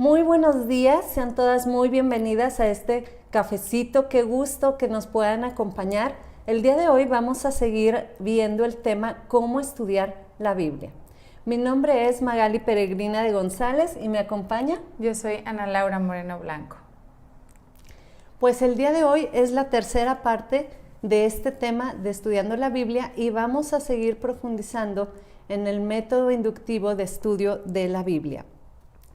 Muy buenos días, sean todas muy bienvenidas a este cafecito. Qué gusto que nos puedan acompañar. El día de hoy vamos a seguir viendo el tema cómo estudiar la Biblia. Mi nombre es Magali Peregrina de González y me acompaña. Yo soy Ana Laura Moreno Blanco. Pues el día de hoy es la tercera parte de este tema de estudiando la Biblia y vamos a seguir profundizando en el método inductivo de estudio de la Biblia.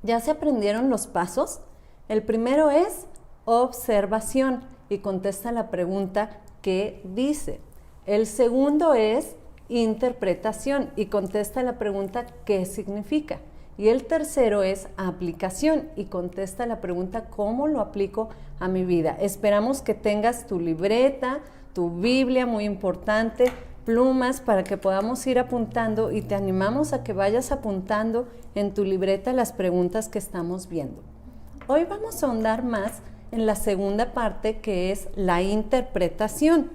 ¿Ya se aprendieron los pasos? El primero es observación y contesta la pregunta ¿qué dice? El segundo es interpretación y contesta la pregunta ¿qué significa? Y el tercero es aplicación y contesta la pregunta ¿cómo lo aplico a mi vida? Esperamos que tengas tu libreta, tu Biblia, muy importante, plumas para que podamos ir apuntando y te animamos a que vayas apuntando en tu libreta las preguntas que estamos viendo. Hoy vamos a ahondar más en la segunda parte, que es la interpretación.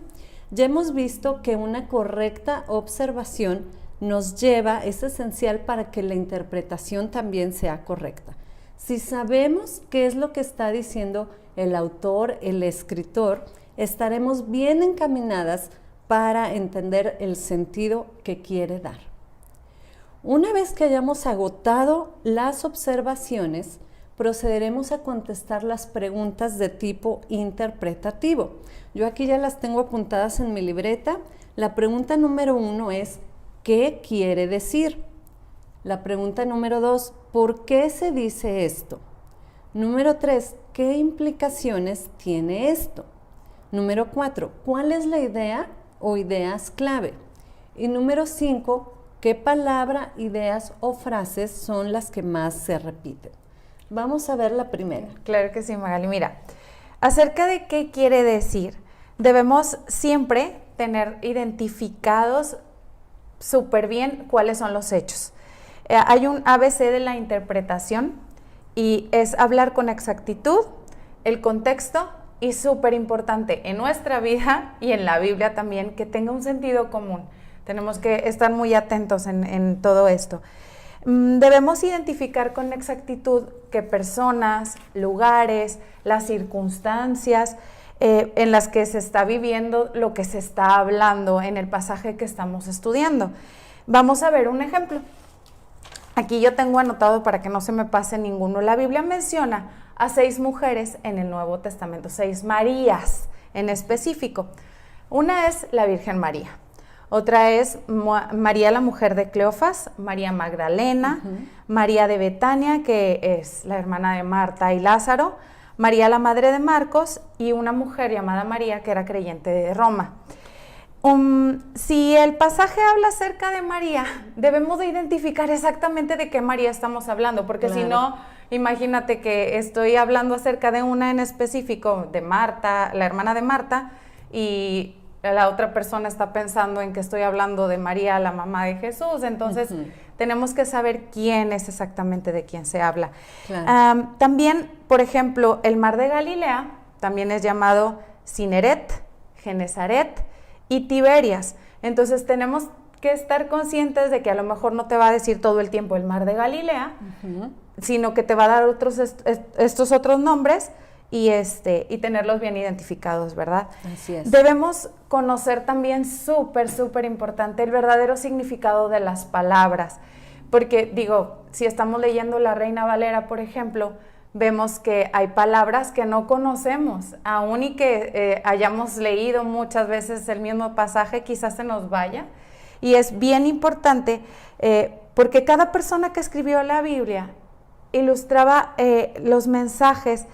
Ya hemos visto que una correcta observación es esencial para que la interpretación también sea correcta. Si sabemos qué es lo que está diciendo el autor, el escritor, estaremos bien encaminadas para entender el sentido que quiere dar. Una vez que hayamos agotado las observaciones, procederemos a contestar las preguntas de tipo interpretativo. Yo aquí ya las tengo apuntadas en mi libreta. La pregunta número 1 es ¿qué quiere decir? La pregunta número 2, ¿por qué se dice esto? Número 3, ¿qué implicaciones tiene esto? Número 4, ¿cuál es la idea o ideas clave? Y número 5, ¿qué palabra, ideas o frases son las que más se repiten? Vamos a ver la primera. Claro que sí, Magali. Mira, acerca de qué quiere decir, debemos siempre tener identificados súper bien cuáles son los hechos. Hay un ABC de la interpretación y es hablar con exactitud, el contexto y súper importante en nuestra vida y en la Biblia también, que tenga un sentido común. Tenemos que estar muy atentos en todo esto. Debemos identificar con exactitud qué personas, lugares, las circunstancias en las que se está viviendo lo que se está hablando en el pasaje que estamos estudiando. Vamos a ver un ejemplo. Aquí yo tengo anotado para que no se me pase ninguno. La Biblia menciona a 6 mujeres en el Nuevo Testamento, 6 Marías en específico. Una es la Virgen María, otra es María la mujer de Cleofas, María Magdalena, María de Betania, que es la hermana de Marta y Lázaro, María la madre de Marcos y una mujer llamada María que era creyente de Roma. Si el pasaje habla acerca de María, debemos de identificar exactamente de qué María estamos hablando, porque claro, si no, imagínate que estoy hablando acerca de una en específico, de Marta, la hermana de Marta, y la otra persona está pensando en que estoy hablando de María, la mamá de Jesús. Entonces, tenemos que saber quién es exactamente de quién se habla. Claro. También, por ejemplo, el mar de Galilea también es llamado Cineret, Genezaret y Tiberias. Entonces, tenemos que estar conscientes de que a lo mejor no te va a decir todo el tiempo el mar de Galilea, sino que te va a dar estos otros nombres y tenerlos bien identificados, ¿verdad? Así es. Debemos conocer también súper importante el verdadero significado de las palabras, porque si estamos leyendo la Reina Valera, por ejemplo, vemos que hay palabras que no conocemos, aún y que hayamos leído muchas veces el mismo pasaje, quizás se nos vaya, y es bien importante porque cada persona que escribió la Biblia ilustraba los mensajes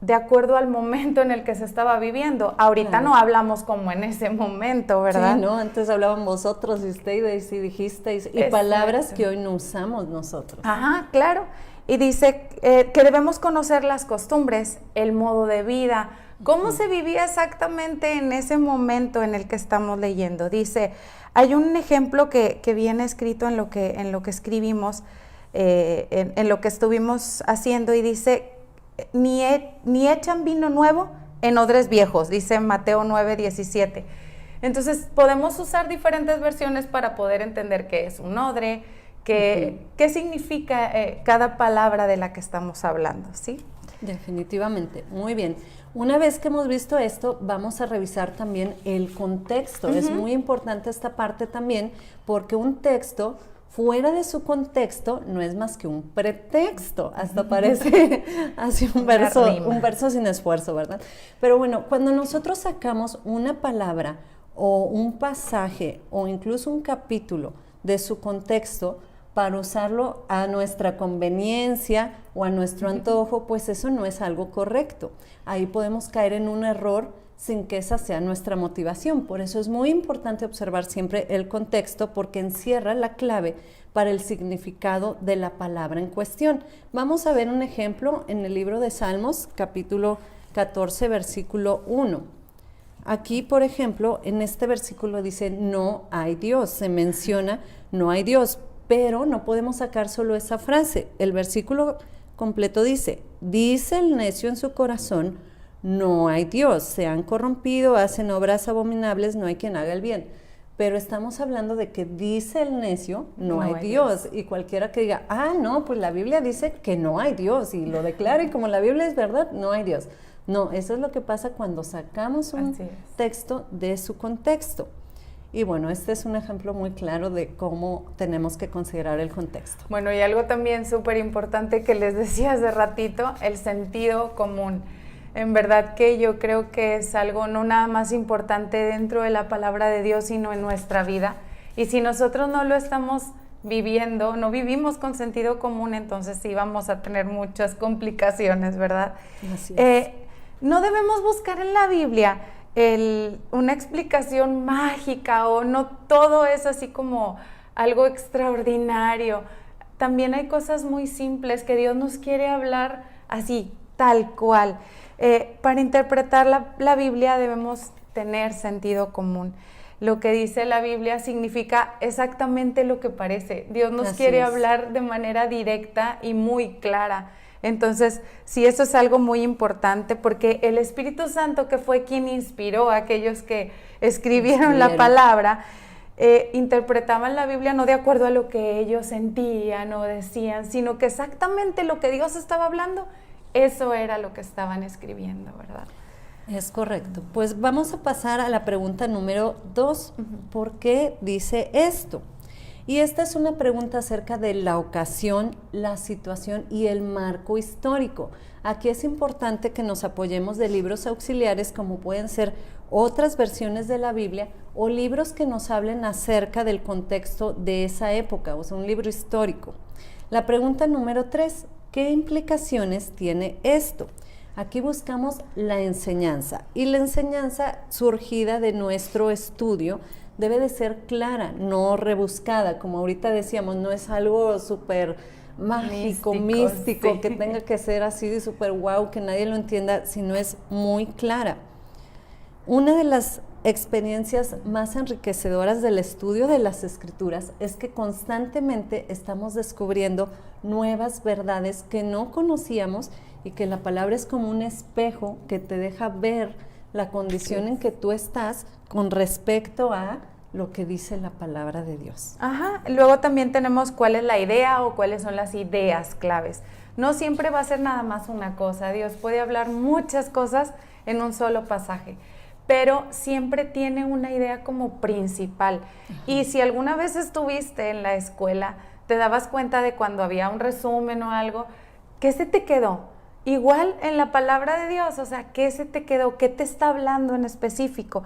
de acuerdo al momento en el que se estaba viviendo. Ahorita claro, no hablamos como en ese momento, ¿verdad? Sí, ¿no? Antes hablaban vosotros y ustedes y dijisteis, y palabras que hoy no usamos nosotros. Ajá, claro. Y dice que debemos conocer las costumbres, el modo de vida, cómo se vivía exactamente en ese momento en el que estamos leyendo. Dice, hay un ejemplo que viene escrito en lo que escribimos, en lo que estuvimos haciendo, y dice, ni echan vino nuevo en odres viejos, dice Mateo 9:17. Entonces podemos usar diferentes versiones para poder entender qué es un odre, ¿Qué significa cada palabra de la que estamos hablando? ¿Sí? Definitivamente, muy bien. Una vez que hemos visto esto, vamos a revisar también el contexto. Es muy importante esta parte también, porque un texto fuera de su contexto no es más que un pretexto, hasta parece así un verso sin esfuerzo, ¿verdad? Pero bueno, cuando nosotros sacamos una palabra o un pasaje o incluso un capítulo de su contexto para usarlo a nuestra conveniencia o a nuestro antojo, pues eso no es algo correcto. Ahí podemos caer en un error sin que esa sea nuestra motivación. Por eso es muy importante observar siempre el contexto, porque encierra la clave para el significado de la palabra en cuestión. Vamos a ver un ejemplo en el libro de Salmos, capítulo 14, versículo 1. Aquí, por ejemplo, en este versículo dice, no hay Dios, se menciona no hay Dios, pero no podemos sacar solo esa frase. El versículo completo dice el necio en su corazón, no hay Dios, se han corrompido, hacen obras abominables, no hay quien haga el bien. Pero estamos hablando de que dice el necio, no hay Dios. Y cualquiera que diga, no, pues la Biblia dice que no hay Dios, y lo declara, y como la Biblia es verdad, no hay Dios. No, eso es lo que pasa cuando sacamos un texto de su contexto. Y bueno, este es un ejemplo muy claro de cómo tenemos que considerar el contexto. Bueno, y algo también súper importante que les decía hace ratito, el sentido común. En verdad que yo creo que es algo no nada más importante dentro de la palabra de Dios, sino en nuestra vida. Y si nosotros no lo estamos viviendo, no vivimos con sentido común, entonces sí vamos a tener muchas complicaciones, ¿verdad? Así es. No debemos buscar en la Biblia una explicación mágica, o no todo es así como algo extraordinario. También hay cosas muy simples que Dios nos quiere hablar así, tal cual. Para interpretar la Biblia debemos tener sentido común. Lo que dice la Biblia significa exactamente lo que parece. Dios nos quiere hablar de manera directa y muy clara. Entonces, sí, eso es algo muy importante, porque el Espíritu Santo, que fue quien inspiró a aquellos que escribieron la palabra, interpretaban la Biblia no de acuerdo a lo que ellos sentían o decían, sino que exactamente lo que Dios estaba hablando, eso era lo que estaban escribiendo, ¿verdad? Es correcto. Pues vamos a pasar a la pregunta número 2. ¿Por qué dice esto? Y esta es una pregunta acerca de la ocasión, la situación y el marco histórico. Aquí es importante que nos apoyemos de libros auxiliares, como pueden ser otras versiones de la Biblia o libros que nos hablen acerca del contexto de esa época, o sea, un libro histórico. La pregunta número 3, ¿qué implicaciones tiene esto? Aquí buscamos la enseñanza, y la enseñanza surgida de nuestro estudio debe de ser clara, no rebuscada, como ahorita decíamos, no es algo súper mágico, místico, sí, que tenga que ser así de súper wow, que nadie lo entienda, sino es muy clara. Una de las experiencias más enriquecedoras del estudio de las Escrituras es que constantemente estamos descubriendo nuevas verdades que no conocíamos, y que la palabra es como un espejo que te deja ver la condición en que tú estás con respecto a lo que dice la palabra de Dios. Ajá, luego también tenemos cuál es la idea o cuáles son las ideas claves. No siempre va a ser nada más una cosa. Dios puede hablar muchas cosas en un solo pasaje, pero siempre tiene una idea como principal. Ajá. Y si alguna vez estuviste en la escuela, te dabas cuenta de cuando había un resumen o algo, ¿qué se te quedó? Igual en la palabra de Dios, o sea, ¿qué se te quedó? ¿Qué te está hablando en específico?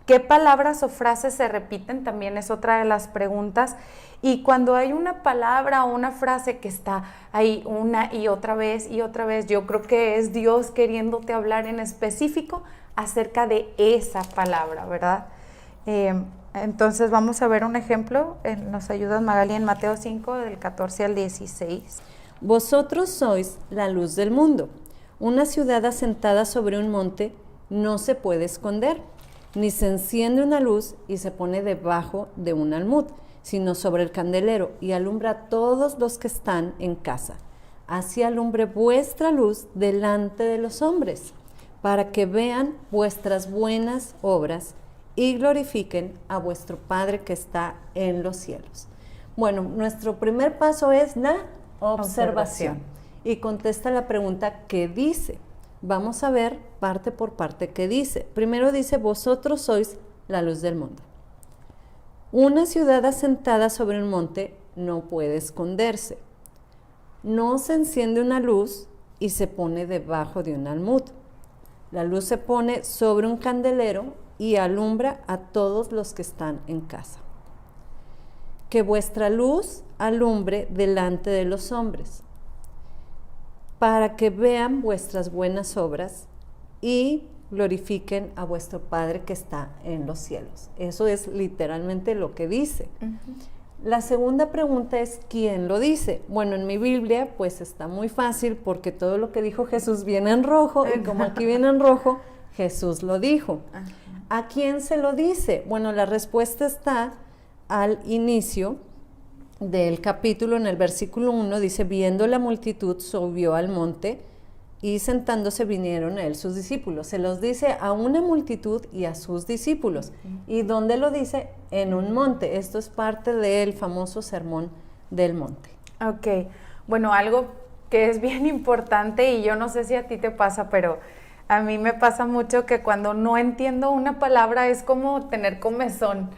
¿Qué palabras o frases se repiten? También es otra de las preguntas. Y cuando hay una palabra o una frase que está ahí una y otra vez, yo creo que es Dios queriéndote hablar en específico acerca de esa palabra, ¿verdad? Entonces vamos a ver un ejemplo. Nos ayuda Magali en Mateo 5, del 14 al 16. Vosotros sois la luz del mundo. Una ciudad asentada sobre un monte no se puede esconder, ni se enciende una luz y se pone debajo de un almud, sino sobre el candelero, y alumbra a todos los que están en casa. Así alumbre vuestra luz delante de los hombres, para que vean vuestras buenas obras y glorifiquen a vuestro Padre que está en los cielos. Bueno, nuestro primer paso es la observación. Y contesta la pregunta, ¿qué dice? Vamos a ver parte por parte qué dice. Primero dice, vosotros sois la luz del mundo. Una ciudad asentada sobre un monte no puede esconderse. No se enciende una luz y se pone debajo de un almud. La luz se pone sobre un candelero y alumbra a todos los que están en casa. Que vuestra luz alumbre delante de los hombres, para que vean vuestras buenas obras y glorifiquen a vuestro Padre que está en los cielos. Eso es literalmente lo que dice. La segunda pregunta es, ¿quién lo dice? Bueno, en mi Biblia pues está muy fácil porque todo lo que dijo Jesús viene en rojo y como aquí viene en rojo, Jesús lo dijo. ¿A quién se lo dice? Bueno, la respuesta está al inicio del capítulo, en el versículo 1, dice, viendo la multitud, subió al monte y sentándose vinieron a él sus discípulos. Se los dice a una multitud y a sus discípulos. ¿Y dónde lo dice? En un monte. Esto es parte del famoso sermón del monte. Ok, bueno, algo que es bien importante y yo no sé si a ti te pasa, pero a mí me pasa mucho que cuando no entiendo una palabra es como tener comezón.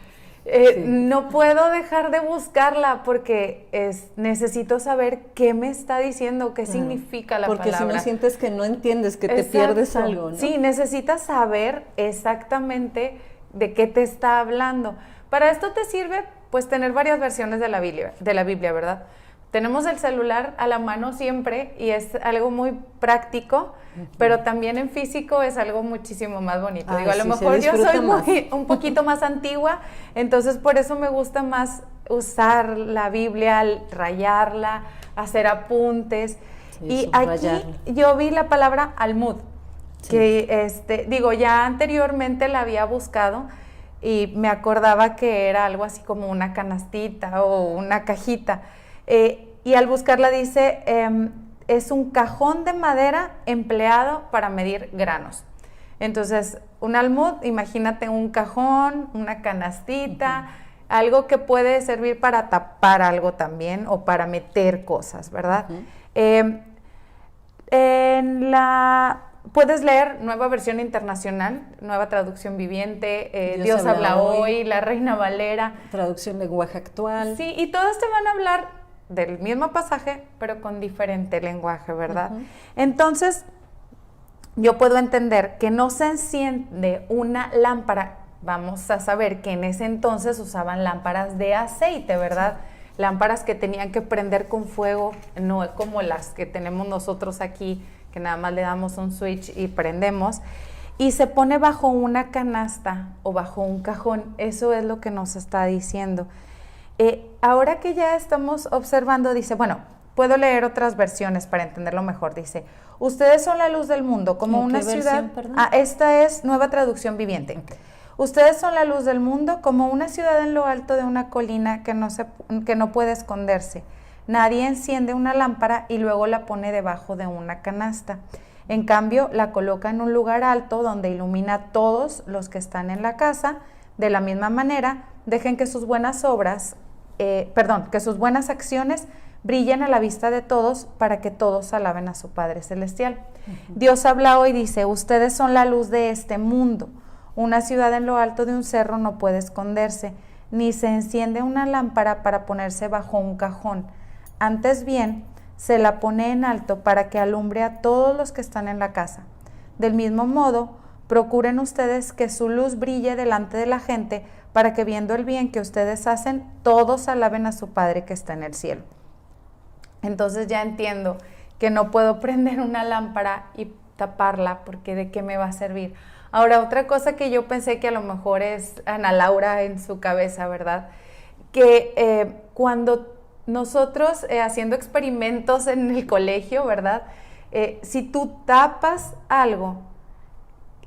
Sí. No puedo dejar de buscarla porque necesito saber qué me está diciendo, qué significa la palabra. Porque si no sientes que no entiendes, que te pierdes algo, ¿no? Sí, necesitas saber exactamente de qué te está hablando. Para esto te sirve, pues, tener varias versiones de la Biblia, ¿verdad? Tenemos el celular a la mano siempre y es algo muy práctico, pero también en físico es algo muchísimo más bonito. Ay, digo, a lo mejor yo soy un poquito más antigua, entonces por eso me gusta más usar la Biblia, rayarla, hacer apuntes. Sí, y aquí yo vi la palabra almud, que ya anteriormente la había buscado y me acordaba que era algo así como una canastita o una cajita. Y al buscarla dice, es un cajón de madera empleado para medir granos. Entonces, un almud, imagínate un cajón, una canastita, algo que puede servir para tapar algo también o para meter cosas, ¿verdad? Puedes leer Nueva Versión Internacional, Nueva Traducción Viviente, Dios habla hoy, La Reina Valera. Traducción Lenguaje Actual. Sí, y todas te van a hablar del mismo pasaje, pero con diferente lenguaje, ¿verdad? Entonces, yo puedo entender que no se enciende una lámpara. Vamos a saber que en ese entonces usaban lámparas de aceite, ¿verdad? Sí. Lámparas que tenían que prender con fuego, no como las que tenemos nosotros aquí, que nada más le damos un switch y prendemos. Y se pone bajo una canasta o bajo un cajón. Eso es lo que nos está diciendo. Ahora que ya estamos observando, dice, bueno, puedo leer otras versiones para entenderlo mejor. Dice, ustedes son la luz del mundo, como una ciudad. Esta es Nueva Traducción Viviente. Okay. Ustedes son la luz del mundo, como una ciudad en lo alto de una colina que no puede esconderse. Nadie enciende una lámpara y luego la pone debajo de una canasta. En cambio, la coloca en un lugar alto donde ilumina a todos los que están en la casa. De la misma manera, dejen que sus buenas que sus buenas acciones brillen a la vista de todos para que todos alaben a su Padre Celestial. Dios habla hoy, dice, ustedes son la luz de este mundo. Una ciudad en lo alto de un cerro no puede esconderse, ni se enciende una lámpara para ponerse bajo un cajón. Antes bien, se la pone en alto para que alumbre a todos los que están en la casa. Del mismo modo, procuren ustedes que su luz brille delante de la gente para que viendo el bien que ustedes hacen, todos alaben a su Padre que está en el cielo. Entonces ya entiendo que no puedo prender una lámpara y taparla porque ¿de qué me va a servir? Ahora, otra cosa que yo pensé que a lo mejor es Ana Laura en su cabeza, ¿verdad? Que cuando nosotros haciendo experimentos en el colegio, ¿verdad? Si tú tapas algo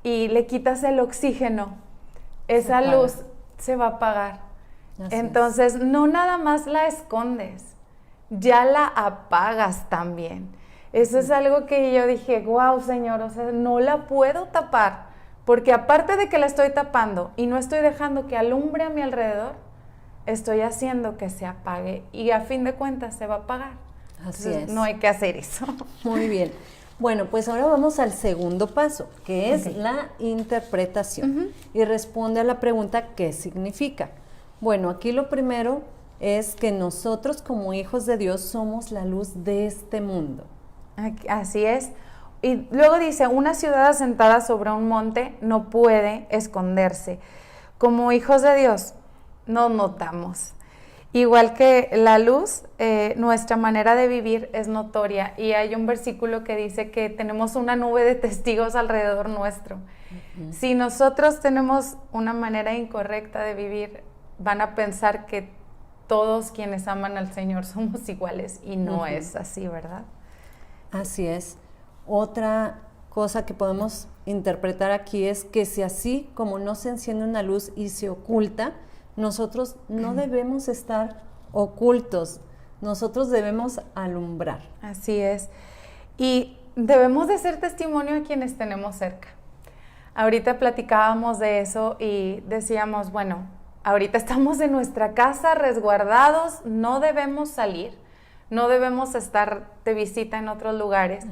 y le quitas el oxígeno, esa luz se va a apagar. Entonces, no nada más la escondes, ya la apagas también. Eso es algo que yo dije, wow, Señor, o sea, no la puedo tapar, porque aparte de que la estoy tapando y no estoy dejando que alumbre a mi alrededor, estoy haciendo que se apague y a fin de cuentas se va a apagar. Así Entonces, es. no hay que hacer eso. Muy bien. Bueno, pues ahora vamos al segundo paso, que es Ok. la interpretación. Y responde a la pregunta, ¿qué significa? Bueno, aquí lo primero es que nosotros como hijos de Dios somos la luz de este mundo. Así es. Y luego dice, una ciudad asentada sobre un monte no puede esconderse. Como hijos de Dios, nos notamos. Igual que la luz, nuestra manera de vivir es notoria. Y hay un versículo que dice que tenemos una nube de testigos alrededor nuestro. Si nosotros tenemos una manera incorrecta de vivir, van a pensar que todos quienes aman al Señor somos iguales. Y no es así, ¿verdad? Así es. Otra cosa que podemos interpretar aquí es que si así como no se enciende una luz y se oculta, nosotros no debemos estar ocultos, nosotros debemos alumbrar. Así es. Y debemos de ser testimonio a quienes tenemos cerca. Ahorita platicábamos de eso y decíamos, bueno, ahorita estamos en nuestra casa resguardados, no debemos salir, no debemos estar de visita en otros lugares.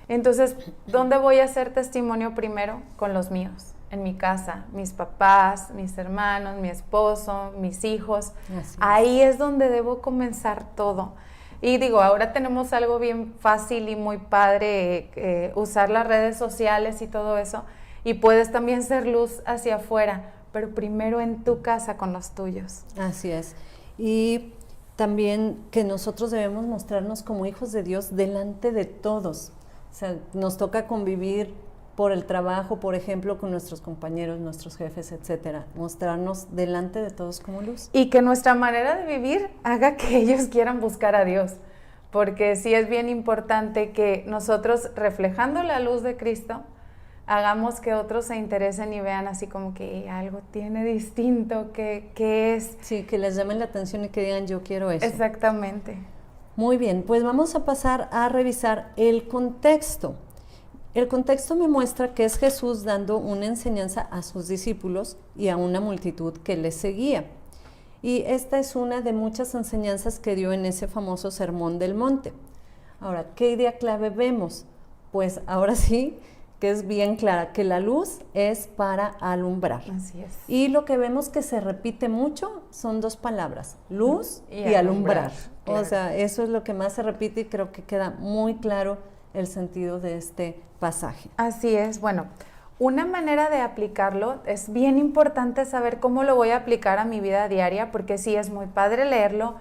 Entonces, ¿dónde voy a hacer testimonio primero? Con los míos, en mi casa, mis papás, mis hermanos, mi esposo, mis hijos. Ahí es donde debo comenzar todo. Y digo, ahora tenemos algo bien fácil y muy padre, usar las redes sociales y todo eso, y puedes también ser luz hacia afuera, pero primero en tu casa con los tuyos. Así es. Y también que nosotros debemos mostrarnos como hijos de Dios delante de todos. O sea, nos toca convivir por el trabajo, por ejemplo, con nuestros compañeros, nuestros jefes, etcétera. Mostrarnos delante de todos como luz. Y que nuestra manera de vivir haga que ellos quieran buscar a Dios. Porque sí es bien importante que nosotros, reflejando la luz de Cristo, hagamos que otros se interesen y vean así como que algo tiene distinto, que es. Sí, que les llamen la atención y que digan, yo quiero eso. Exactamente. Muy bien, pues vamos a pasar a revisar el contexto. El contexto me muestra que es Jesús dando una enseñanza a sus discípulos y a una multitud que les seguía. Y esta es una de muchas enseñanzas que dio en ese famoso Sermón del Monte. Ahora, ¿qué idea clave vemos? Pues ahora sí, que es bien clara, que la luz es para alumbrar. Así es. Y lo que vemos que se repite mucho son dos palabras, luz y alumbrar. Claro. O sea, eso es lo que más se repite y creo que queda muy claro el sentido de este pasaje. Así es. Bueno, una manera de aplicarlo, es bien importante saber cómo lo voy a aplicar a mi vida diaria, porque sí, es muy padre leerlo,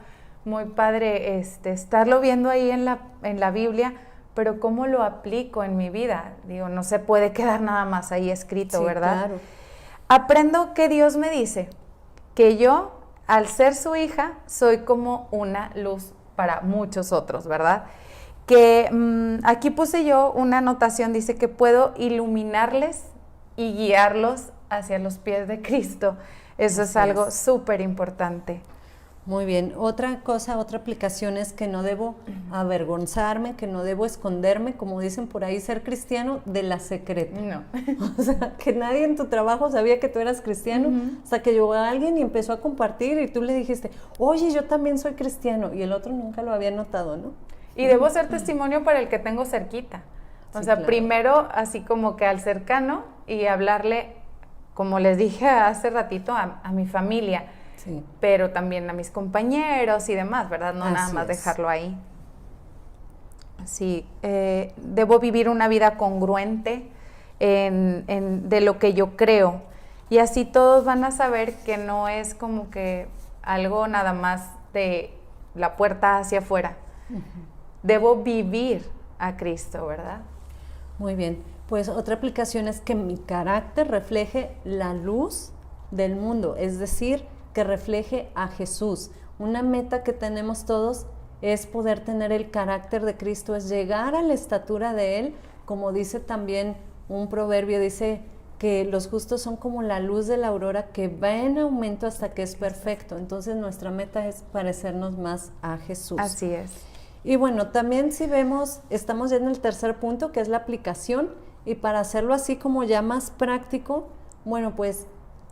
muy padre estarlo viendo ahí en la Biblia, pero ¿cómo lo aplico en mi vida? Digo, no se puede quedar nada más ahí escrito, Sí, ¿verdad? claro. Aprendo que Dios me dice que yo, al ser su hija, soy como una luz para muchos otros, ¿verdad? Que aquí puse yo una anotación, dice que puedo iluminarles y guiarlos hacia los pies de Cristo. Eso es algo súper importante. Muy bien. Otra cosa, otra aplicación es que no debo avergonzarme, que no debo esconderme, como dicen por ahí, ser cristiano de la secreta. No. O sea, que nadie en tu trabajo sabía que tú eras cristiano, hasta que llegó alguien y empezó a compartir y tú le dijiste, oye, yo también soy cristiano, y el otro nunca lo había notado, ¿no? Y debo ser testimonio para el que tengo cerquita. O Sí, sea, claro. primero así como que al cercano y hablarle, como les dije hace ratito, a mi familia. Sí. Pero también a mis compañeros y demás, ¿verdad? No nada Así más es. dejarlo ahí. Sí, debo vivir una vida congruente de lo que yo creo. Y así todos van a saber que no es como que algo nada más de la puerta hacia afuera. Debo vivir a Cristo, ¿verdad? Muy bien. Pues otra aplicación es que mi carácter refleje la luz del mundo, es decir, que refleje a Jesús. Una meta que tenemos todos es poder tener el carácter de Cristo, es llegar a la estatura de Él, como dice también un proverbio, dice que los justos son como la luz de la aurora que va en aumento hasta que es perfecto. Entonces nuestra meta es parecernos más a Jesús. Así es. Y bueno, también si vemos, estamos ya en el tercer punto, que es la aplicación, y para hacerlo así como ya más práctico, bueno, pues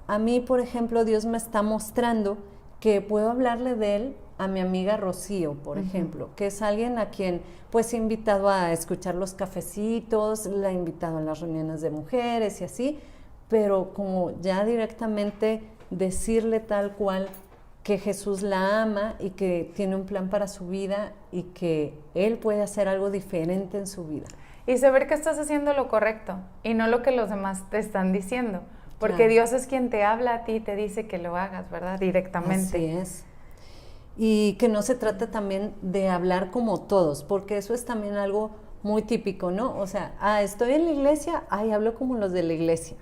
a mí, por ejemplo, Dios me está mostrando que puedo hablarle de él a mi amiga Rocío, por ejemplo, que es alguien a quien pues he invitado a escuchar los cafecitos, la he invitado a las reuniones de mujeres y así, pero como ya directamente decirle tal cual que Jesús la ama y que tiene un plan para su vida y que Él puede hacer algo diferente en su vida. Y saber que estás haciendo lo correcto y no lo que los demás te están diciendo, porque claro, Dios es quien te habla a ti y te dice que lo hagas, ¿verdad? Directamente. Así es. Y que no se trata también de hablar como todos, porque eso es también algo muy típico, ¿no? O sea, estoy en la iglesia, hablo como los de la iglesia.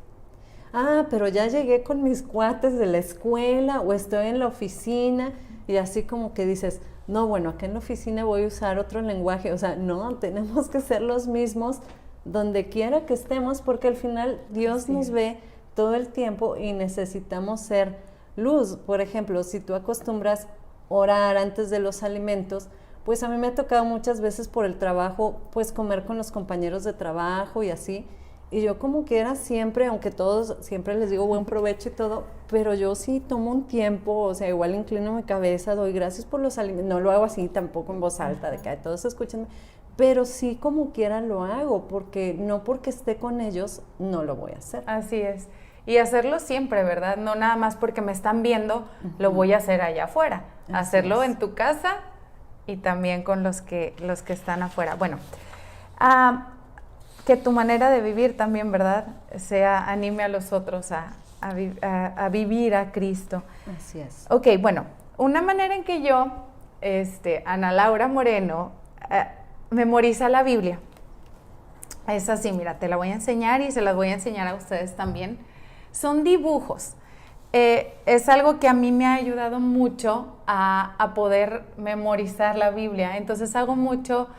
Pero ya llegué con mis cuates de la escuela o estoy en la oficina y así como que dices, no, bueno, acá en la oficina voy a usar otro lenguaje. O sea, no, tenemos que ser los mismos donde quiera que estemos porque al final Dios nos ve todo el tiempo y necesitamos ser luz. Por ejemplo, si tú acostumbras orar antes de los alimentos, pues a mí me ha tocado muchas veces por el trabajo, pues comer con los compañeros de trabajo y así. Y yo como quiera siempre, aunque todos siempre les digo buen provecho y todo, pero yo sí tomo un tiempo, o sea, igual inclino mi cabeza, doy gracias por los alimentos, no lo hago así tampoco en voz alta, de que todos escuchen, pero sí como quiera lo hago, porque no porque esté con ellos, no lo voy a hacer. Así es, y hacerlo siempre, ¿verdad? No nada más porque me están viendo, lo voy a hacer allá afuera, hacerlo en tu casa y también con los que están afuera. Bueno, que tu manera de vivir también, ¿verdad? Anime a los otros a vivir a Cristo. Así es. Ok, bueno, una manera en que yo, Ana Laura Moreno, memoriza la Biblia. Es así, mira, te la voy a enseñar y se las voy a enseñar a ustedes también. Son dibujos. Es algo que a mí me ha ayudado mucho a poder memorizar la Biblia. Entonces hago mucho...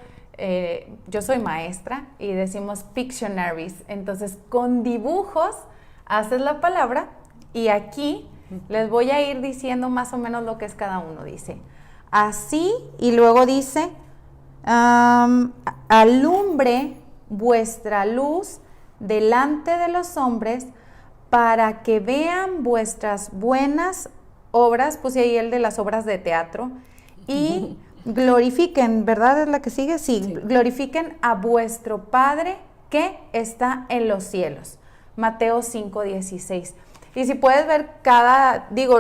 yo soy maestra y decimos Pictionaries, entonces con dibujos haces la palabra y aquí les voy a ir diciendo más o menos lo que es cada uno. Dice así y luego dice alumbre vuestra luz delante de los hombres para que vean vuestras buenas obras, pues ahí el de las obras de teatro y glorifiquen, ¿verdad? ¿Es la que sigue? Sí, glorifiquen a vuestro Padre que está en los cielos. Mateo 5:16. Y si puedes ver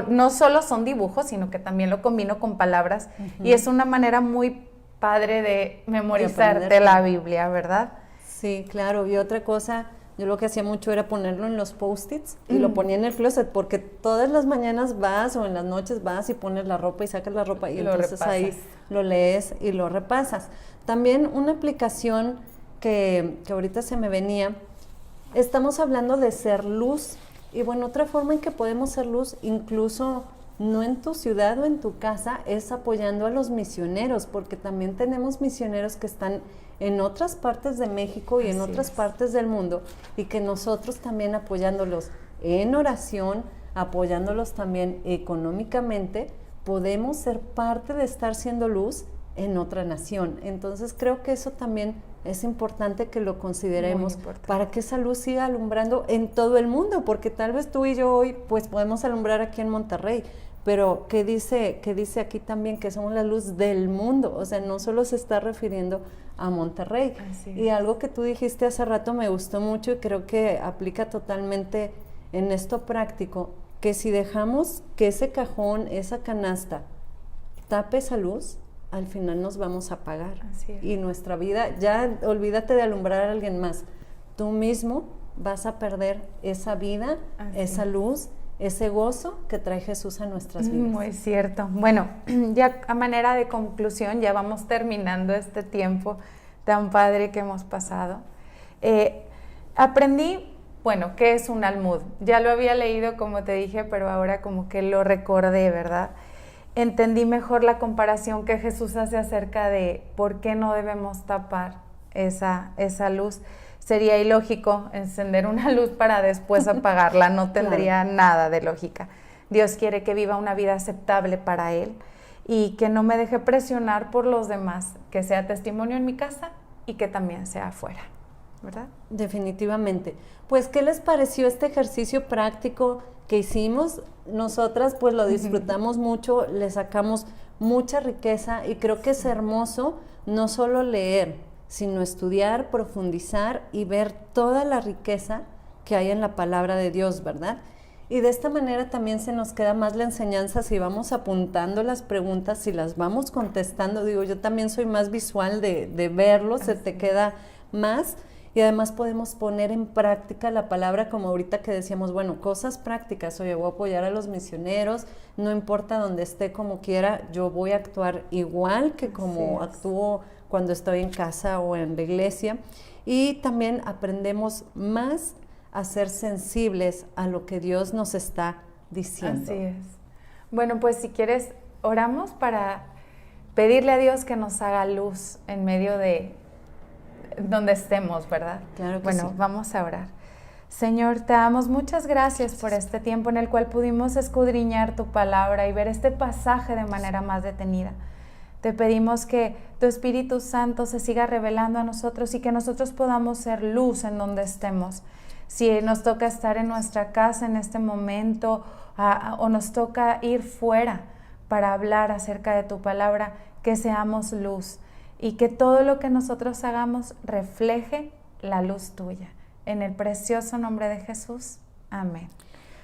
no solo son dibujos, sino que también lo combino con palabras y es una manera muy padre de memorizarte la Biblia, ¿verdad? Sí, claro. Y otra cosa, yo lo que hacía mucho era ponerlo en los post-its y lo ponía en el closet porque todas las mañanas vas o en las noches vas y pones la ropa y sacas la ropa y entonces repasas. Ahí lo lees y lo repasas. También una aplicación que ahorita se me venía, estamos hablando de ser luz y bueno, otra forma en que podemos ser luz incluso no en tu ciudad o en tu casa es apoyando a los misioneros porque también tenemos misioneros que están en otras partes de México y en otras partes del mundo y que nosotros también apoyándolos en oración, apoyándolos también económicamente, podemos ser parte de estar siendo luz en otra nación. Entonces creo que eso también es importante que lo consideremos para que esa luz siga alumbrando en todo el mundo, porque tal vez tú y yo hoy pues podemos alumbrar aquí en Monterrey, pero ¿qué dice aquí también? Que somos la luz del mundo, o sea, no solo se está refiriendo a Monterrey. Y algo que tú dijiste hace rato me gustó mucho y creo que aplica totalmente en esto práctico, que si dejamos que ese cajón, esa canasta, tape esa luz, al final nos vamos a apagar. Y nuestra vida, ya olvídate de alumbrar a alguien más, tú mismo vas a perder esa vida, esa luz, ese gozo que trae Jesús a nuestras vidas. Muy cierto. Bueno, ya a manera de conclusión, ya vamos terminando este tiempo tan padre que hemos pasado. Aprendí, bueno, ¿qué es un almud? Ya lo había leído, como te dije, pero ahora como que lo recordé, ¿verdad? Entendí mejor la comparación que Jesús hace acerca de por qué no debemos tapar esa luz. Sería ilógico encender una luz para después apagarla, no tendría nada de lógica. Dios quiere que viva una vida aceptable para Él y que no me deje presionar por los demás, que sea testimonio en mi casa y que también sea afuera, ¿verdad? Definitivamente. Pues, ¿qué les pareció este ejercicio práctico que hicimos. Nosotras pues lo disfrutamos mucho, le sacamos mucha riqueza y creo que es hermoso no solo leer, sino estudiar, profundizar y ver toda la riqueza que hay en la palabra de Dios, ¿verdad? Y de esta manera también se nos queda más la enseñanza si vamos apuntando las preguntas, si las vamos contestando. Digo, yo también soy más visual de verlo, se te queda más. Y además podemos poner en práctica la palabra, como ahorita que decíamos, bueno, cosas prácticas. Oye, voy a apoyar a los misioneros, no importa donde esté, como quiera, yo voy a actuar igual que como actúo cuando estoy en casa o en la iglesia. Y también aprendemos más a ser sensibles a lo que Dios nos está diciendo. Así es. Bueno, pues si quieres, oramos para pedirle a Dios que nos haga luz en medio de donde estemos, ¿verdad? Claro que bueno, sí. Vamos a orar. Señor, te damos muchas gracias por este tiempo en el cual pudimos escudriñar tu palabra y ver este pasaje de manera más detenida. Te pedimos que tu Espíritu Santo se siga revelando a nosotros y que nosotros podamos ser luz en donde estemos. Si nos toca estar en nuestra casa en este momento o nos toca ir fuera para hablar acerca de tu palabra, que seamos luz y que todo lo que nosotros hagamos refleje la luz tuya. En el precioso nombre de Jesús. Amén.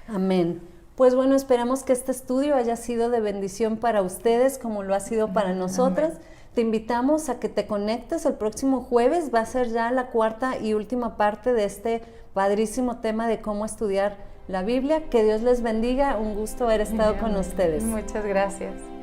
Amén. Pues bueno, esperamos que este estudio haya sido de bendición para ustedes como lo ha sido para nosotras. Amén. Te invitamos a que te conectes el próximo jueves. Va a ser ya la cuarta y última parte de este padrísimo tema de cómo estudiar la Biblia. Que Dios les bendiga. Un gusto haber estado con ustedes. Muchas gracias.